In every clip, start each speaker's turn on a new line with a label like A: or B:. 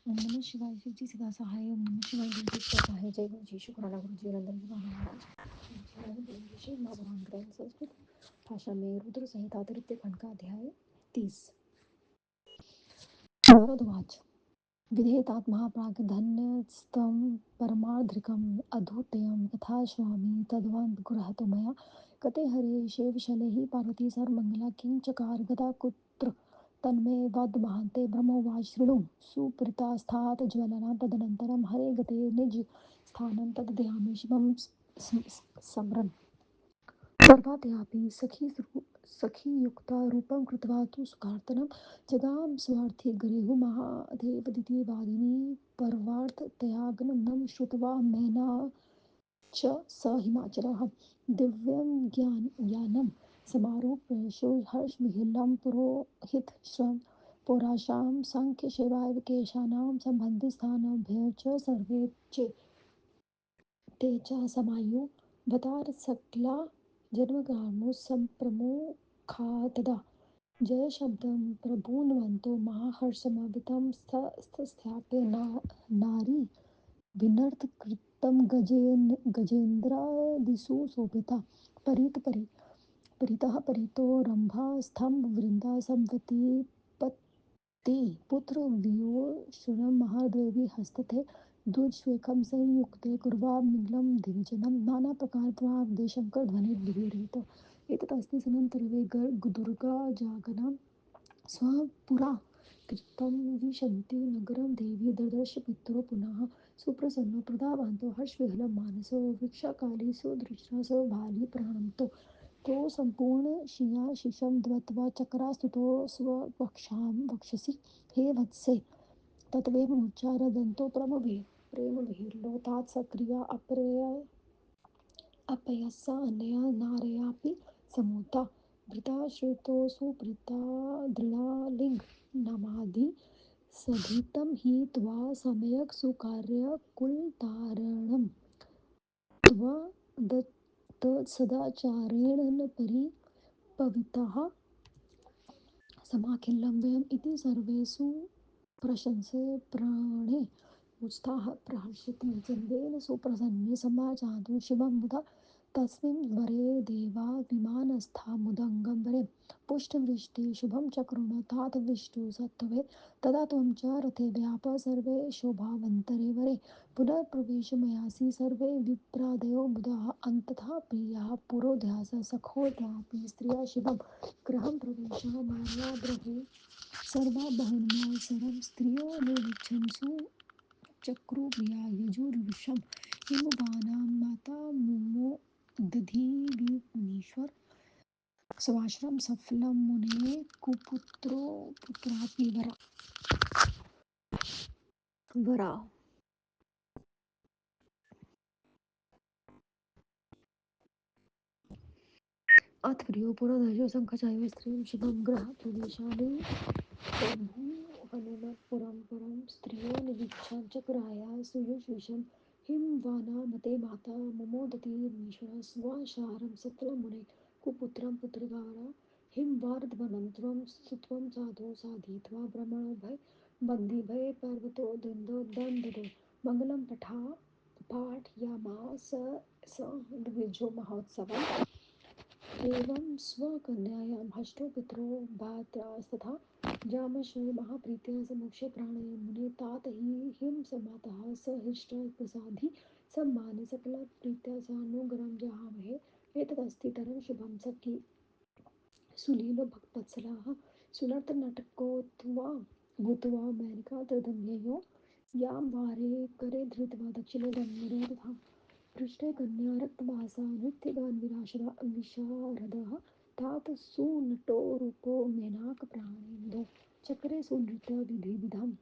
A: ओम नमः शिवाय। शिव जी सदा सहाय। ओम नमः शिवाय। गुरु जी सहाय। जय गुरु जी। शुक्राना गुरु जी। नंदन जी महाराज। ओम शिवाय। गुरु जी माँ भगवान ग्रंथ संस्कृत भाषा में रुद्र संहिता तृतीय खंड का अध्याय 30। नारदवाच विधेयतात्मा प्राग्धन्यस्तं परमार्धिकम् अधोत्यं यथा स्वामी तद्वन् गुरहतो मया कते हरे शेवशलैः पार्वती सर्वमङ्गला किं चकार गदा कुत्र तन्मे वद महान्ते ब्रह्मोवाच शृणु सुप्रीतास्थात् ज्वलना तदनन्तरं हरे गते निज स्थानं तद्ध्यामि शिवं स्मरन् सर्वाद्यापि सखीयुक्ता रूपं कृत्वा तु सुखार्तनं जगाम स्वार्थी गरेहु महादेवदिति वादिनी परवार्थतयागनं श्रुत्वा मेना च स हिमाचलः दिव्यं ज्ञानं समारूपेषु हर्षविहिलं पुरोहितश्रम पौराशां सांख्यसेवाय केशानां सम्बन्धिस्थानाभ्य च सर्वे चे ते च समायुवतार सकला जन्मग्रामो सम्प्रमुखा तदा जयशब्दं प्रभून्वन्तो महाहर्षमवितं स्थाप्य नारी विनर्तकृतं गजेन्द्रादिषु शोभिता परितः परितो रम्भा स्तम्भवृन्दा संवती ते पुत्रवियोषणं महादेवी हस्तथे दुर्श्वेकं संयुक्ते कुर्वामिलं दिविजनं नानाप्रकारत्वादेशङ्करध्वनिर्बिभेरयत् एतदस्ति सुनन्तर्वे दुर्गाजागनं स्वपुरा कृतं विशन्ति नगरं देवी ददर्श पितरो पुनः सुप्रसन्नो प्रदावान्तो हर्षविह्वलं मानसो वीक्षाकाले सुदृष्टा स्वबाली प्रणम्तो तो सम्पूर्णशियाशिषं दत्त्वा चक्रास्तुतो स्ववक्षां वक्षसि हे वत्से तत्त्वेममुच्चारदन्तो प्रेमविहीर्लोतात् सक्रिया अपयस्सा अनया नारयापि समूता भृता सुभृता दृढालिङ्गनामादि सधितं हि त्वा सम्यक् सुकार्यकुलतारणम् त्वदसदाचारेण न परिपविताः समाखिल्लं वयम् इति सर्वेषु प्रशंसे प्राणे मुष्टाः प्रहर्षति जन्मेन सुप्रसन्ने समाचातु शिवं मुदा तस्मिन् वरे देवा विमानस्था मुदङ्गं वरे पुष्टवृष्टि शुभं चक्रुण तात विष्णु सत्त्वे तदा त्वं च रथे व्याप सर्वे शोभावन्तरे वरे पुनर्प्रवेशमयासि सर्वे विप्रादयो मुदाः अन्तथा प्रियाः पुरोध्यास सखोऽपि स्त्रिया शिवं गृहं प्रवेशः मार्याद्रहे सर्वा बहुन्मासरं स्त्रियो निरीक्षन्सु चक्रुप्रिया यजुर्वृषं हिमवानां माता मुमो दधिविमुनीश्वर स्वाश्रम सफलं मुने कुपुत्रो पुत्रापि वरा अथ प्रियो पुरोधशो शङ्खचायो स्त्रियं शिवं गृहप्रवेशानि प्रभु हनुमत्पुरं पुरं स्त्रियो निरीक्षां चक्राया सुयुष्विषं हिमवानामते माता मुमोदतीर्मीश्वर स्वाशारं सफलमुने कुपुत्रं पुत्रिकारा हिमवार्धवनं त्वं सुत्वं साधु साधित्वा भ्रमणभय बन्दिभय पर्वतो दन्दो मङ्गलं पाठयामास स द्विजो महोत्सवम् एवं स्वकन्यायां हष्टो पितरो भ्रातरास्तथा जामशो महाप्रीत्या समुक्षे प्राणय मुने तात हि हिं समातः स हृष्टः प्रसादि सम्माने सकलप्रीत्या सानुग्रहं जहामहे एतदस्ति तरं शुभं सखि सुलीलो भक्तवत्सलाः सुनर्तनटकोत्वा भूत्वा मेनका तदन्ययो यां वारे करे धृत्वा दक्षिणे गम्यरे तथा पृष्ठे कन्या रक्तवासा नृत्यगानविलासदा विशारदः तात सुनटो रूपो मेनाकप्राणेन्दो चक्रे सुनृत्य विविधं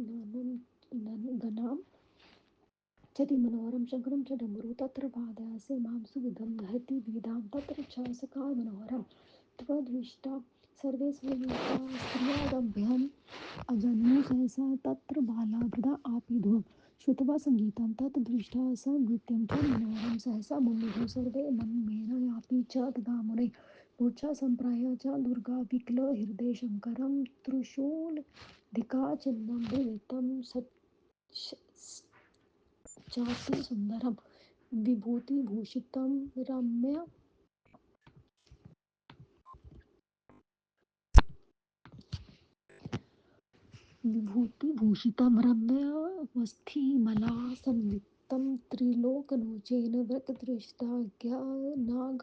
A: नामं गणां चति मनोहरं शङ्करं च डमरु तत्र वादयासे मां सुविधं दहति विविधां तत्र च सकालमनोहरं त्वदृष्टा सर्वे स्वरूपा स्त्रियारभ्यम् अजन्मु सहसा तत्र बाला वृदा आपिधुं श्रुत्वा सङ्गीतं तत् दृष्टा स नृत्यं च मनोहरं सहसा मुमुहुः सर्वे मनमेनायापि च तदा मुने मूर्छा सम्प्राय च दुर्गा विकल हृदय शङ्करं त्रिशूल धिका चिन्नं विवितं चाति सुन्दरं विभूतिभूषितं रम्य विभूतिभूषितं रम्यवस्थिमलासंवित्तं त्रिलोकनोचेन वृकदृष्टाज्ञानाग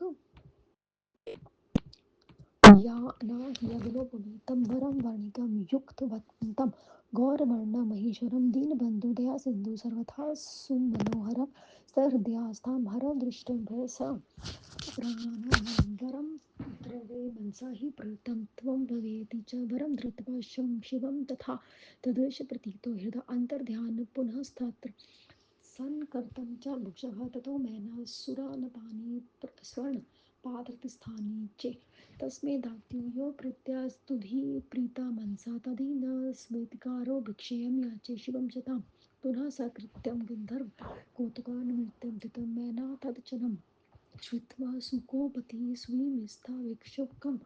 A: या नाग्यविलोपनीतं वरं वर्णितं युक्तवन्तं गौरवर्णमहेश्वरं दीनबन्धु दयासिन्धु सर्वथा सुमनोहरं सहृदयास्तां हरं दृष्टं भयसा प्राणानां द्रवे मनसा हि प्रीतं त्वं भवेति च वरं धृत्वा शं शिवं तथा तदृश प्रतीतो हृदा अन्तर्ध्यान पुनस्तत्र सन्कर्तं च भुक्षः ततो मैनासुरानपानि स्वर्ण पात्रतिस्थानि चे तस्मै दात्यूयो प्रत्यास्तुधि प्रीता मनसा तदि न स्मृतिकारो भिक्षेयं याचे शिवं शतां पुनः सकृत्यं गन्धर्व कौतुकान्वितं धृतं मैना तदचनम् श्रुत्वा सुकोपति स्वीमिस्थाविक्षुब्धं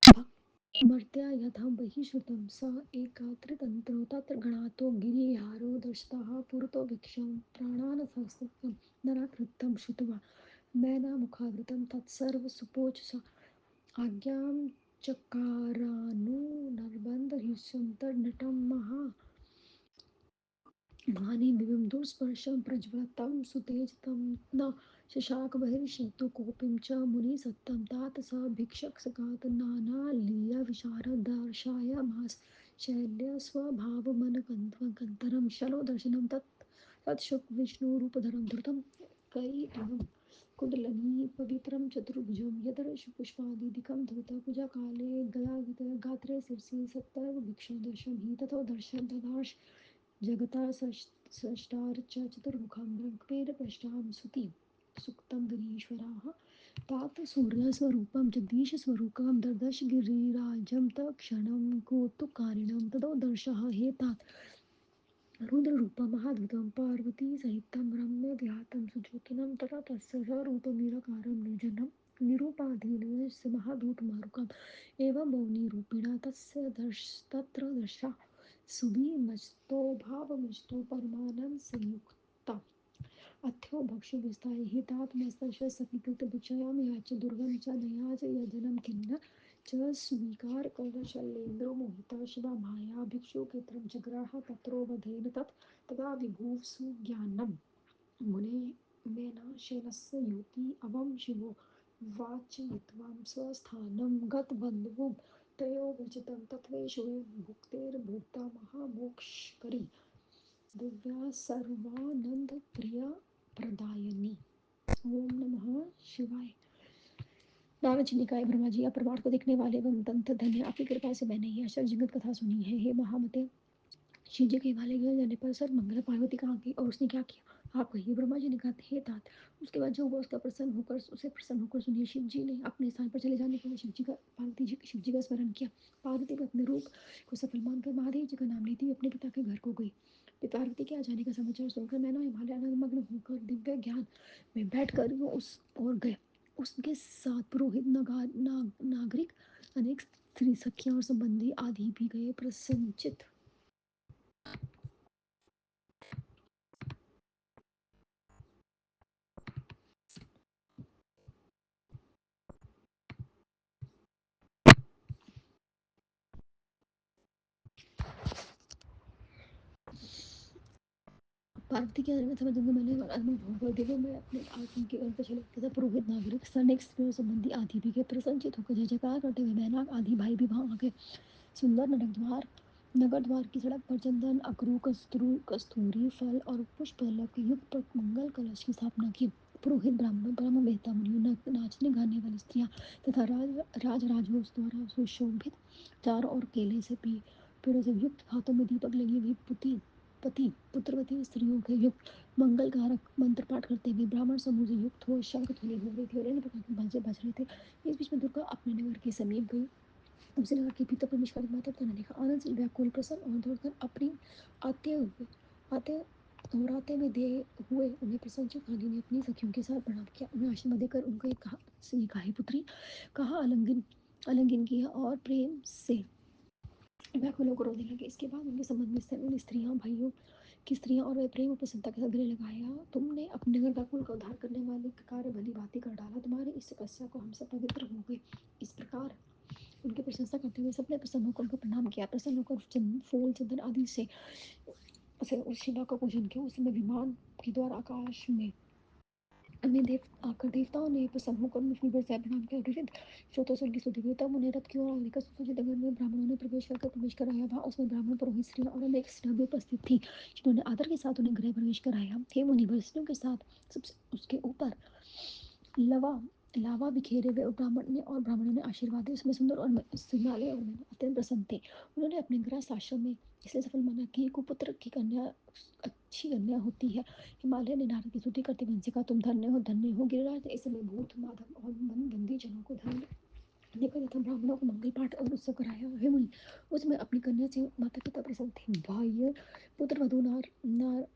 A: भक्तिमर्त्या यथा बहिश्रुतं स एकात्रितन्त्रो तत्र गणातो गिरिहारो दशतः पुरतो भिक्षं प्राणान् सहस्रं नराकृतं श्रुत्वा मैनामुखावृतं तत्सर्वसुपोच स आज्ञां चकारानुनर्बन्धह्युसन्तर्नटं मानिमिमं दुःस्पर्शं प्रज्वलतं सुतेजतं न शशाकबहिर्षतु कोऽपि च मुनिसत्तं तात स भिक्षकसखात् नानालीलाविशारदर्शायामास शैल्यस्वभावमनकन्तरं शलो दर्शनं तत्शुकविष्णुरूपधरं धृतं कैटभं कुण्डलिनी पवित्रं चतुर्भुजं यदर्शपुष्पादिकं धृतं पूजाकाले गदागात्रे शिरसि सत्तर्भिक्षं दर्शं हि ततो दर्शं ददार्श जगता सष्टार्च चतुर्मुखं ब्रह्मेरपृष्ठां सुति सुक्तं गिरीश्वराः तात सूर्यस्वरूपं जगदीशस्वरूपं ददर्श गिरिराजं तत्क्षणं कौतुकारिणं ततो दर्शः हे तात रुद्ररूपमहाद्भुतं पार्वतीसहितं रम्यविहातं सुज्योतिनं तथा तस्य स्वरूपनिराकारं निर्जनं निरूपाधीनस्य महाभूतमारुकम् एवं मौनिरूपिणा तत्र दर्शा सुविमस्तो भावमस्तो परमानन्दसंयुक्ता अथो भक्षु विस्ताय हितात्मस्तस्य सखीकृतभिक्षयां याच दुर्गं च नयाच यजनं खिन्न च स्वीकार कौशलेन्द्रो मोहिता शिवा माया भिक्षुकेत्रं जग्राह तत्रोवधेन तदा विभुः ज्ञानम् मुने मेनाशेनस्य युति अवं शिवो वाचयित्वा स्वस्थानं गतबन्धुं तयो विजितं तत्त्वेषु भुक्तेर्भुक्ता महामोक्षकरी दिव्या सर्वानंदप्रिया प्रदायिनी। ओम नमः शिवाय। नारद जी ने कहा, ब्रह्मा जी, आप परमार्थ को देखने वाले एवं दंत धन्य, आपकी कृपा से मैंने यह आश्चर्य जगत कथा सुनी है। हे महामते, शिव जी के हिमालय गिर जाने पर सर मंगल पार्वती कहाँ गई और उसने क्या किया, आप कहिए। ब्रह्मा जी ने कहा, हे तात, उसके बाद जो हुआ उसका प्रसन्न होकर सुनिए। शिव जी ने अपने स्थान पर चले जाने के बाद शिव जी का स्मरण किया। पार्वती भी अपने रूप को सफल मानकर महादेव जी का नाम लेती हुई अपने पिता के घर को गई। पार्वती के आ जाने का समाचार सुनकर मैना हिमालय आनंदमग्न होकर दिव्य ज्ञान में बैठ कर उस ओर गए। उसके साथ पुरोहित नागरिक अनेक स्त्री सखियां और संबंधी आदि भी गए। प्रसन्नचित पार्वती के में समझ में मैंने अनुभव दिलों में अपने आत्म के अंत चले तथा पुरोहित नागरिक सैनिक स्त्रियों संबंधी आदि भी के प्रसन्नचित होकर जय जयकार करते हुए मैनाक आदि भाई भी वहां आ गए। सुंदर नगर द्वार की सड़क पर चंदन अकरू कस्तूरी फल और पुष्प युक्त मंगल कलश की स्थापना की। पुरोहित ब्राह्मण ब्रह्म वेत्ता मुनियों नाचने गाने वाली स्त्रियां तथा राजहोश द्वारा सुशोभित चारों ओर केले से पेड़ों से युक्त हाथों में दीपक लगी हुई पति पुत्रवती स्त्रियों के युक्त मंगल कारक मंत्र पाठ करते हुए ब्राह्मण समूह से युक्त हो शंख ध्वनि हो रही थी और अन्य प्रकार के बाजे बज रहे थे। इस बीच में दुर्गा अपने नगर के समीप गई। उसे नगर के भीतर प्रवेश कर माता पिता ने देखा। आनंद से व्याकुल प्रसन्न और दौड़कर अपनी आते हुए आते और आते हुए दे हुए उन्हें प्रसन्नचित काली ने अपनी सखियों के साथ प्रणाम किया। उन्हें आशीर्वाद देकर उनको एक कहा, हे पुत्री, कहा आलिंगन किया और प्रेम से व्याकुल होकर रोने लगे। इसके बाद उनके संबंध में उन स्त्रियां भाइयों की स्त्रियां और वे प्रेम और प्रसन्नता के साथ गले लगाया, तुमने अपने नगर का कुल का उद्धार करने वाले का कार्य भली भांति कर डाला, तुम्हारी इस तपस्या को हम सब पवित्र हो गए। इस प्रकार उनकी प्रशंसा करते हुए सबने प्रसन्न होकर उनको प्रणाम किया। प्रसन्न होकर फूल चंदन आदि से उसे उस शिला का पूजन किया। उस समय विमान के द्वारा आकाश में अन्य देव आकर देवताओं ने प्रसन्न होकर मुझ पर बरसाया प्रणाम किया। विविध श्रोतों से उनकी स्तुति हुई। तब उन्हें रथ की ओर आगे सुसज्जित नगर में ब्राह्मणों ने प्रवेश कराया। वहां उसमें ब्राह्मण पुरोहित स्त्रियां और अनेक स्त्रियां भी उपस्थित थी, जिन्होंने आदर के साथ उन्हें गृह प्रवेश कराया। हे मुनि, स्त्रियों के साथ सबसे उसके ऊपर लवा लावा बिखेरे हुए ब्राह्मणों ने आशीर्वाद दिया। उसमें सुंदर और सिंगाले और मैंने अत्यंत प्रसन्न थे। उन्होंने अपने गृहस्थ आश्रम में इसलिए सफल माना कि कुपुत्र की कन्या अच्छी कन्या होती है। हिमालय ने नारद की स्तुति करते हुए उनसे कहा, तुम धन्य हो, धन्य हो। गिरिराज ने इस समय भूत माधव और बंदी जनों को धन्य लेकर तथा ब्राह्मणों को मंगल पाठ और उत्सव कराया। हे मुनि, उसमें अपनी कन्या से माता पिता प्रसन्न थे। भाई पुत्र वधु नार नार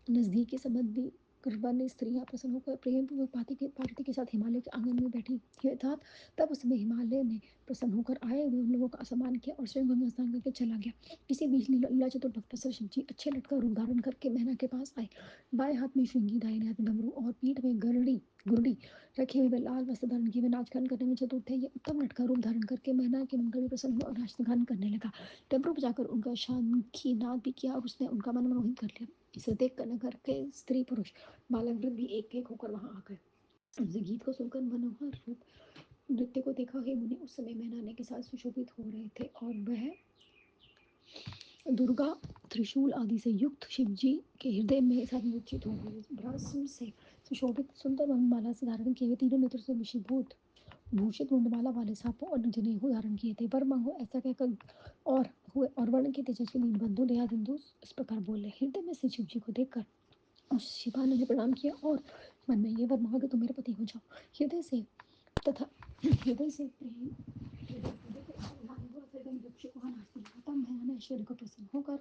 A: नजदीकी संबंधी कुर्बानी स्त्रियां प्रसन्न होकर प्रेम पूर्वक पार्वती के साथ हिमालय के आंगन में बैठी था। तब उसमें हिमालय ने प्रसन्न होकर आए हुए उन लोगों का सम्मान किया और स्वयं गंगा स्नान करके चला गया। इसी बीच लीला चतुर्भक्त शिव जी अच्छे लटका रूप धारण करके मैना के पास आए। बाएं हाथ में श्रृंगी, दाहिने हाथ में डमरू और पीठ में गुरडी रखे हुए लाल वस्त्र धारण किए हुए नाच गान करने में चतुर थे। ये उत्तम लटका रूप धारण करके मैना के मंगल में प्रसन्न हुआ और नाच गान करने लगा। डमरू बजाकर उनका शांखी नाद भी किया और उसने उनका मन मोहित कर लिया। इसे देख कर नगर के स्त्री पुरुष बालक वृद्ध भी एक एक होकर वहां आ गए। उनसे गीत को सुनकर मनोहर रूप नृत्य को देखा। हे मुनि, उस समय मैनाने के साथ सुशोभित हो रहे थे और वह दुर्गा त्रिशूल आदि से युक्त शिव जी के हृदय में साथ मूर्छित हो गई। भ्रासुर से सुशोभित सुंदर वनमाला से धारण किए हुए तीनों नेत्र से विषीभूत भूषित मुंडमाला वाले सांपों और जनेऊ धारण किए थे। वर मांगो ऐसा कहकर और हुए और वर्ण के तेजस्वी नीलबंधु दयाबिंदु इस प्रकार बोले। हृदय में से शिव जी को देखकर उस शिवानंद ने प्रणाम किया और मन में ये वर मांगा कि तुम मेरे पति हो जाओ। हृदय से तथा हृदय से प्रेम तब मैंने ऐश्वर्य को प्रसन्न होकर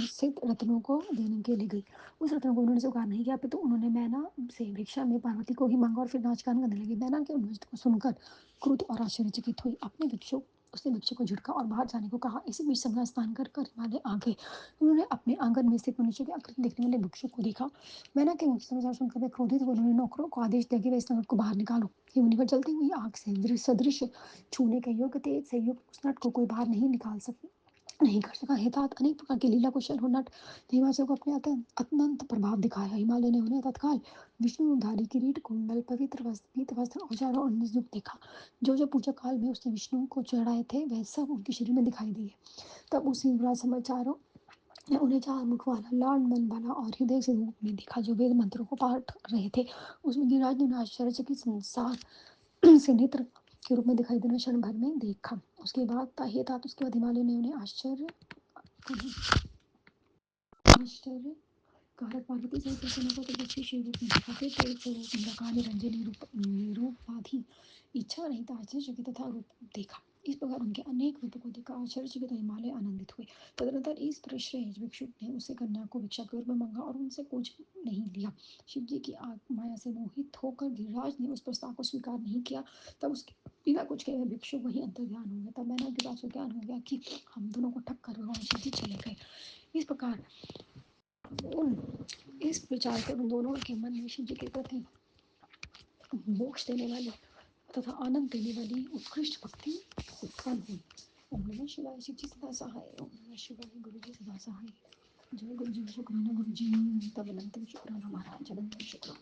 A: सिद्ध रत्नों को देने के लिए गई। उस रत्न को उन्होंने स्वीकार नहीं किया, तो उन्होंने मैना से भिक्षा में पार्वती को ही मांगा और फिर नाच गान करने लगी। मैना के उन्मोचित को सुनकर क्रुद्ध और आश्चर्यचकित हुई। अपने भिक्षु उसने भिक्षु को झुटका और बाहर जाने को कहा। इसी बीच संज्ञा स्नान कर हिमालय आ गए। उन्होंने अपने आंगन में स्थित मनुष्य की आकृति देखने वाले भिक्षु को देखा। मैना के समाचार सुनकर वे क्रोधित हुए। उन्होंने नौकरों को आदेश दिया कि वे इस नट को बाहर निकालो। हे मुनिवर, जलती हुई आग से सदृश छूने के योग्य तेज से युक्त उस नट को कोई बाहर नहीं कर सका। हेतात अनेक प्रकार की लीला कुशल हो नट हिमाचल को अपने अत्यंत प्रभाव दिखाया। हिमालय ने उन्हें तत्काल विष्णुधारी किरीट, कुंडल, पवित्र वस्त्र, पीत वस्त्र, औजारों और निजुक्त देखा। जो जो पूजा काल में उसने विष्णु को चढ़ाए थे वह सब उनके शरीर में दिखाई दिए। तब उस युवराज समाचारों ने उन्हें चार मुख वाला लाल मन वाला और हृदय से रूप में देखा, जो वेद मंत्रों को पाठ रहे थे। उसमें गिरिराज ने उन्हें आश्चर्यचकित संसार से नेत्र के रूप में दिखाई देना क्षण भर में देखा। उसके बाद हिमालय ने उन्हें आश्चर्य कारक पार्वती सहित प्रसन्न होकर दक्षिण शिव रूप में देखा। फिर तेज स्वरूप निराकार निरंजन निरूपाधि इच्छा रहित आश्चर्यचकित तथा रूप देखा। इस प्रकार उनके अनेक रूपों को देखकर आश्चर्यचकित हिमालय आनंदित हुए। तदनंतर इस प्रश्रय भिक्षु ने उससे कन्या को भिक्षा के रूप में मांगा और उनसे कुछ नहीं लिया। शिव जी की माया से मोहित होकर गिरिराज ने उस प्रस्ताव को स्वीकार नहीं किया। तब उसके बिना कुछ कहे भिक्षु वहीं अंतर्ध्यान हो गया। तब मैंने गिरिराज को ज्ञान हो गया कि हम दोनों को ठग कर भगवान शिव जी चले गए। इस प्रकार उन इस विचार कर उन दोनों के मन में शिव जी के प्रति मोक्ष देने वाली तथा आनंद देने वाली उत्कृष्ट भक्ति उत्पन्न हुई। ओम नमः शिवाय। शिव जी सदा सहाय। ओम नमः शिवाय। गुरु जी सदा सहाय। जय गुरु जी। शुक्राना गुरु जी। तब अनंतम शुक्राना महाराज। अनंतम शुक्राना।